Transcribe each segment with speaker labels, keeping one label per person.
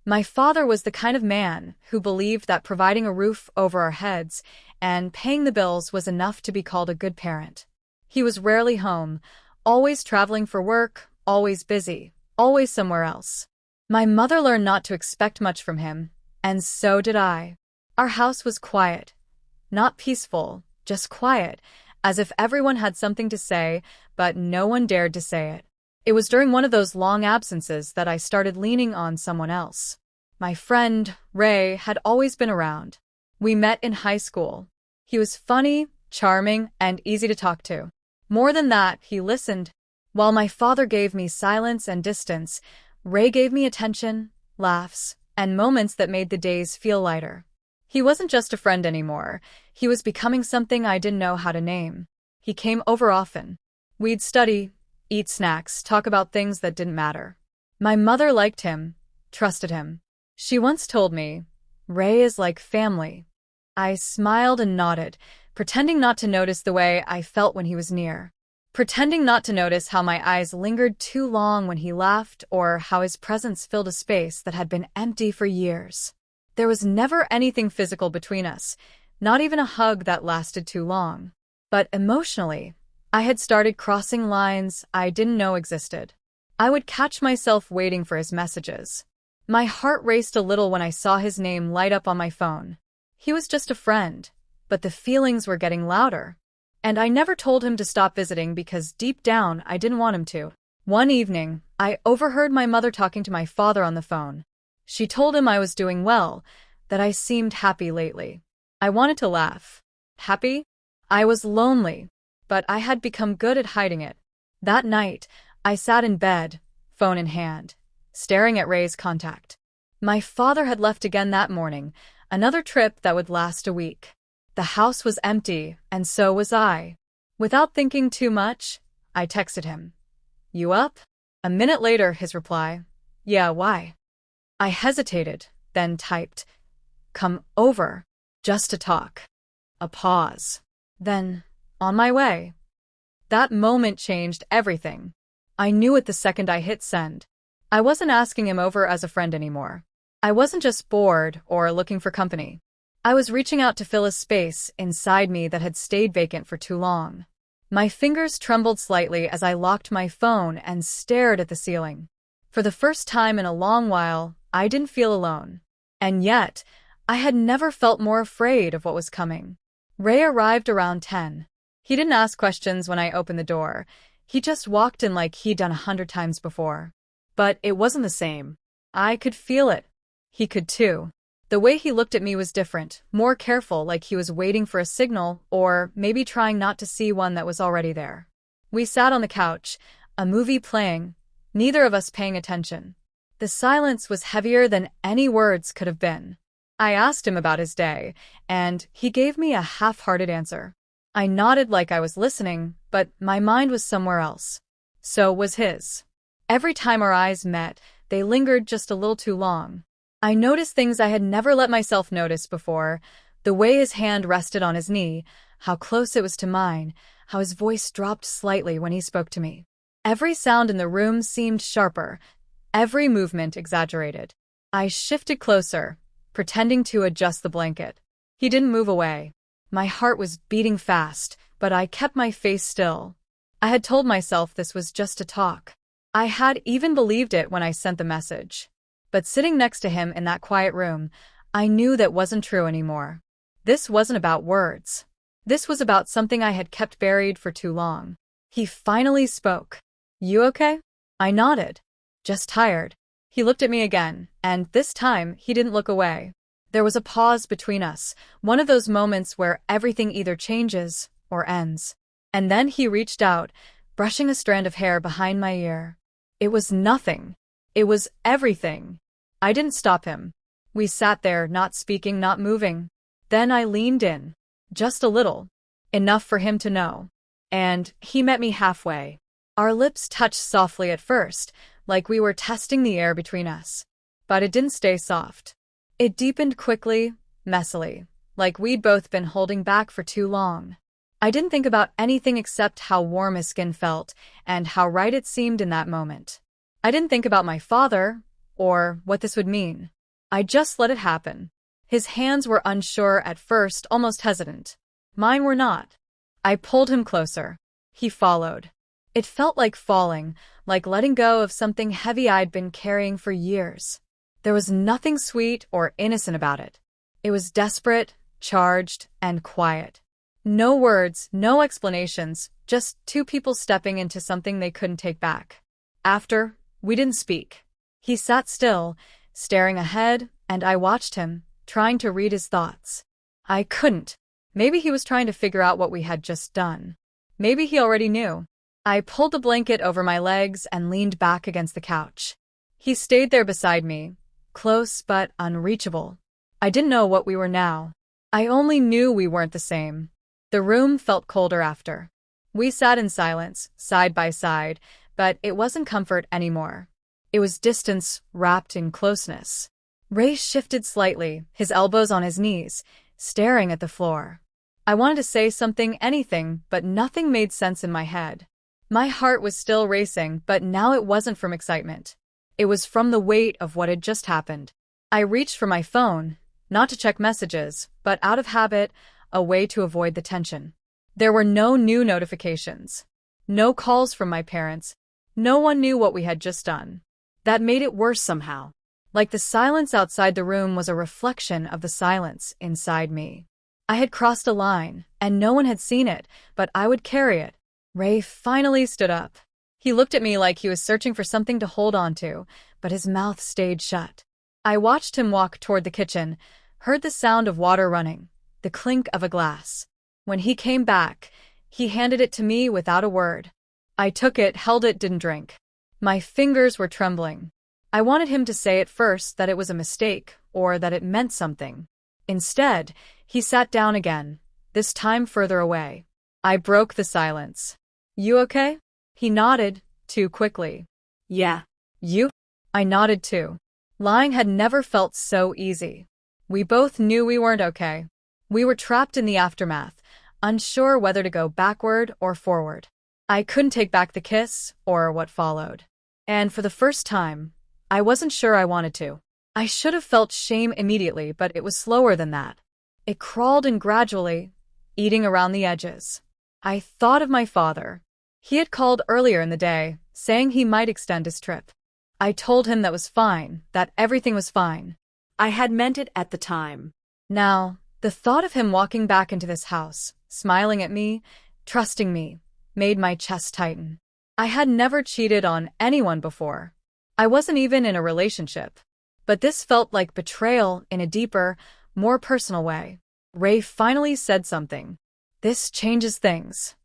Speaker 1: My father was the kind of man who believed that providing a roof over our heads and paying the bills was enough to be called a good parent. He was rarely home, always traveling for work, always busy, always somewhere else. My mother learned not to expect much from him, and so did I. Our house was quiet. Not peaceful, just quiet, as if everyone had something to say, but no one dared to say it. It was during one of those long absences that I started leaning on someone else. My friend, Ray, had always been around. We met in high school. He was funny, charming, and easy to talk to. More than that, he listened. While my father gave me silence and distance, Ray gave me attention, laughs, and moments that made the days feel lighter. He wasn't just a friend anymore. He was becoming something I didn't know how to name. He came over often. We'd study, eat snacks, talk about things that didn't matter. My mother liked him, trusted him. She once told me, "Ray is like family." I smiled and nodded, pretending not to notice the way I felt when he was near. Pretending not to notice how my eyes lingered too long when he laughed or how his presence filled a space that had been empty for years. There was never anything physical between us, not even a hug that lasted too long. But emotionally, I had started crossing lines I didn't know existed. I would catch myself waiting for his messages. My heart raced a little when I saw his name light up on my phone. He was just a friend, but the feelings were getting louder. And I never told him to stop visiting because deep down I didn't want him to. One evening, I overheard my mother talking to my father on the phone. She told him I was doing well, that I seemed happy lately. I wanted to laugh. Happy? I was lonely, but I had become good at hiding it. That night, I sat in bed, phone in hand, staring at Ray's contact. My father had left again that morning, another trip that would last a week. The house was empty, and so was I. Without thinking too much, I texted him. "You up?" A minute later, his reply, "Yeah, why?" I hesitated, then typed, "Come over, just to talk." A pause. Then, "On my way." That moment changed everything. I knew it the second I hit send. I wasn't asking him over as a friend anymore. I wasn't just bored or looking for company. I was reaching out to fill a space inside me that had stayed vacant for too long. My fingers trembled slightly as I locked my phone and stared at the ceiling. For the first time in a long while, I didn't feel alone. And yet, I had never felt more afraid of what was coming. Ray arrived around 10. He didn't ask questions when I opened the door. He just walked in like he'd done 100 times before. But it wasn't the same. I could feel it. He could too. The way he looked at me was different, more careful, like he was waiting for a signal, or maybe trying not to see one that was already there. We sat on the couch, a movie playing, neither of us paying attention. The silence was heavier than any words could have been. I asked him about his day, and he gave me a half-hearted answer. I nodded like I was listening, but my mind was somewhere else. So was his. Every time our eyes met, they lingered just a little too long. I noticed things I had never let myself notice before, the way his hand rested on his knee, how close it was to mine, how his voice dropped slightly when he spoke to me. Every sound in the room seemed sharper, every movement exaggerated. I shifted closer, pretending to adjust the blanket. He didn't move away. My heart was beating fast, but I kept my face still. I had told myself this was just a talk. I had even believed it when I sent the message. But sitting next to him in that quiet room, I knew that wasn't true anymore. This wasn't about words. This was about something I had kept buried for too long. He finally spoke. "You okay?" I nodded. "Just tired." He looked at me again, and this time he didn't look away. There was a pause between us, one of those moments where everything either changes or ends. And then he reached out, brushing a strand of hair behind my ear. It was nothing. It was everything. I didn't stop him. We sat there, not speaking, not moving. Then I leaned in. Just a little. Enough for him to know. And he met me halfway. Our lips touched softly at first, like we were testing the air between us. But it didn't stay soft. It deepened quickly, messily, like we'd both been holding back for too long. I didn't think about anything except how warm his skin felt and how right it seemed in that moment. I didn't think about my father, or what this would mean. I just let it happen. His hands were unsure at first, almost hesitant. Mine were not. I pulled him closer. He followed. It felt like falling, like letting go of something heavy I'd been carrying for years. There was nothing sweet or innocent about it. It was desperate, charged, and quiet. No words, no explanations, just two people stepping into something they couldn't take back. After, we didn't speak. He sat still, staring ahead, and I watched him, trying to read his thoughts. I couldn't. Maybe he was trying to figure out what we had just done. Maybe he already knew. I pulled the blanket over my legs and leaned back against the couch. He stayed there beside me, close but unreachable. I didn't know what we were now. I only knew we weren't the same. The room felt colder after. We sat in silence, side by side, but it wasn't comfort anymore. It was distance wrapped in closeness. Ray shifted slightly, his elbows on his knees, staring at the floor. I wanted to say something, anything, but nothing made sense in my head. My heart was still racing, but now it wasn't from excitement. It was from the weight of what had just happened. I reached for my phone, not to check messages, but out of habit, a way to avoid the tension. There were no new notifications. No calls from my parents. No one knew what we had just done. That made it worse somehow. Like the silence outside the room was a reflection of the silence inside me. I had crossed a line, and no one had seen it, but I would carry it. Ray finally stood up. He looked at me like he was searching for something to hold on to, but his mouth stayed shut. I watched him walk toward the kitchen, heard the sound of water running, the clink of a glass. When he came back, he handed it to me without a word. I took it, held it, didn't drink. My fingers were trembling. I wanted him to say at first that it was a mistake, or that it meant something. Instead, he sat down again, this time further away. I broke the silence. You okay? He nodded, too quickly. Yeah. You? I nodded too. Lying had never felt so easy. We both knew we weren't okay. We were trapped in the aftermath, unsure whether to go backward or forward. I couldn't take back the kiss or what followed. And for the first time, I wasn't sure I wanted to. I should have felt shame immediately, but it was slower than that. It crawled in gradually, eating around the edges. I thought of my father. He had called earlier in the day, saying he might extend his trip. I told him that was fine, that everything was fine. I had meant it at the time. Now, the thought of him walking back into this house, smiling at me, trusting me, made my chest tighten. I had never cheated on anyone before. I wasn't even in a relationship. But this felt like betrayal in a deeper, more personal way. Ray finally said something. This changes things.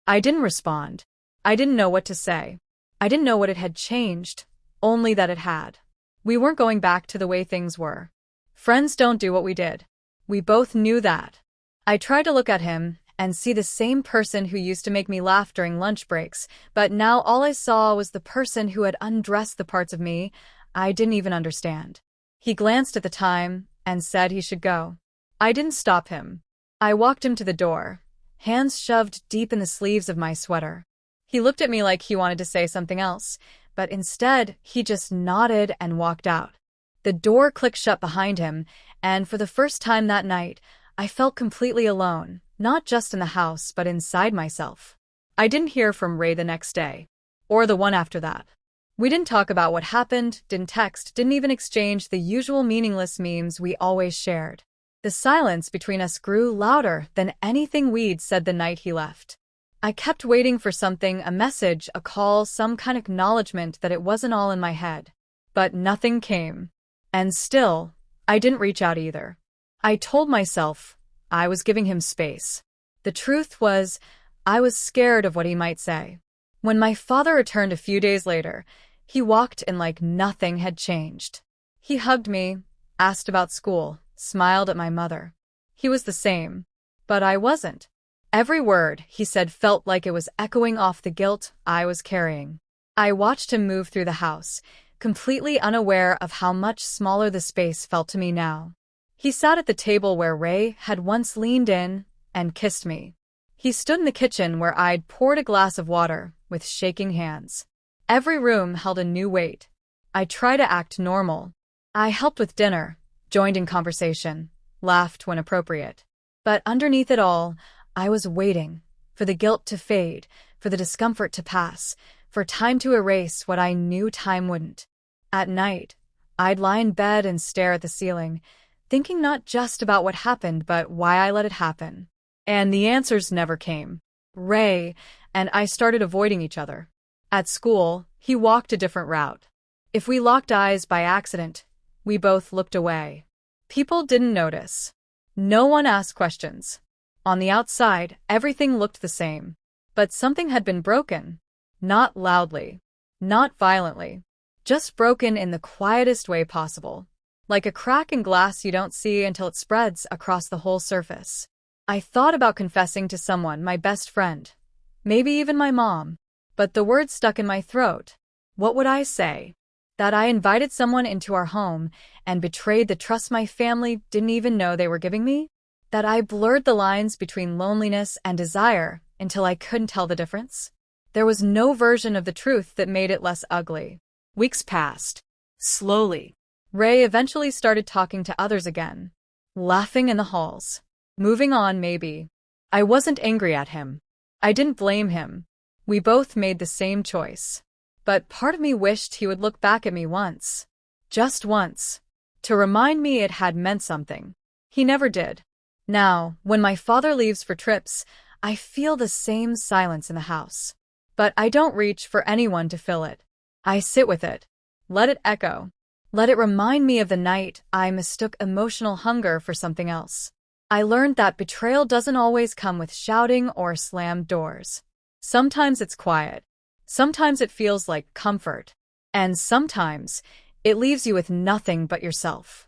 Speaker 1: I didn't respond. I didn't know what to say. I didn't know what it had changed, only that it had. We weren't going back to the way things were. Friends don't do what we did. We both knew that. I tried to look at him and see the same person who used to make me laugh during lunch breaks, but now all I saw was the person who had undressed the parts of me I didn't even understand. He glanced at the time and said he should go. I didn't stop him. I walked him to the door, hands shoved deep in the sleeves of my sweater. He looked at me like he wanted to say something else, but instead he just nodded and walked out. The door clicked shut behind him, and for the first time that night, I felt completely alone, not just in the house but inside myself. I didn't hear from Ray the next day, or the one after that. We didn't talk about what happened, didn't text, didn't even exchange the usual meaningless memes we always shared. The silence between us grew louder than anything we'd said the night he left. I kept waiting for something, a message, a call, some kind of acknowledgement that it wasn't all in my head. But nothing came. And still, I didn't reach out either. I told myself I was giving him space. The truth was, I was scared of what he might say. When my father returned a few days later, he walked in like nothing had changed. He hugged me, asked about school, smiled at my mother. He was the same, but I wasn't. Every word he said felt like it was echoing off the guilt I was carrying. I watched him move through the house, completely unaware of how much smaller the space felt to me now. He sat at the table where Ray had once leaned in and kissed me. He stood in the kitchen where I'd poured a glass of water, with shaking hands. Every room held a new weight. I tried to act normal. I helped with dinner, joined in conversation, laughed when appropriate. But underneath it all, I was waiting for the guilt to fade, for the discomfort to pass, for time to erase what I knew time wouldn't. At night, I'd lie in bed and stare at the ceiling, thinking not just about what happened, but why I let it happen. And the answers never came. Ray and I started avoiding each other. At school, he walked a different route. If we locked eyes by accident, we both looked away. People didn't notice. No one asked questions. On the outside, everything looked the same. But something had been broken. Not loudly. Not violently. Just broken in the quietest way possible. Like a crack in glass you don't see until it spreads across the whole surface. I thought about confessing to someone, my best friend. Maybe even my mom. But the words stuck in my throat. What would I say? That I invited someone into our home and betrayed the trust my family didn't even know they were giving me? That I blurred the lines between loneliness and desire until I couldn't tell the difference? There was no version of the truth that made it less ugly. Weeks passed. Slowly. Ray eventually started talking to others again. Laughing in the halls. Moving on, maybe. I wasn't angry at him. I didn't blame him. We both made the same choice. But part of me wished he would look back at me once. Just once. To remind me it had meant something. He never did. Now, when my father leaves for trips, I feel the same silence in the house. But I don't reach for anyone to fill it. I sit with it. Let it echo. Let it remind me of the night I mistook emotional hunger for something else. I learned that betrayal doesn't always come with shouting or slammed doors. Sometimes it's quiet. Sometimes it feels like comfort. And sometimes it leaves you with nothing but yourself.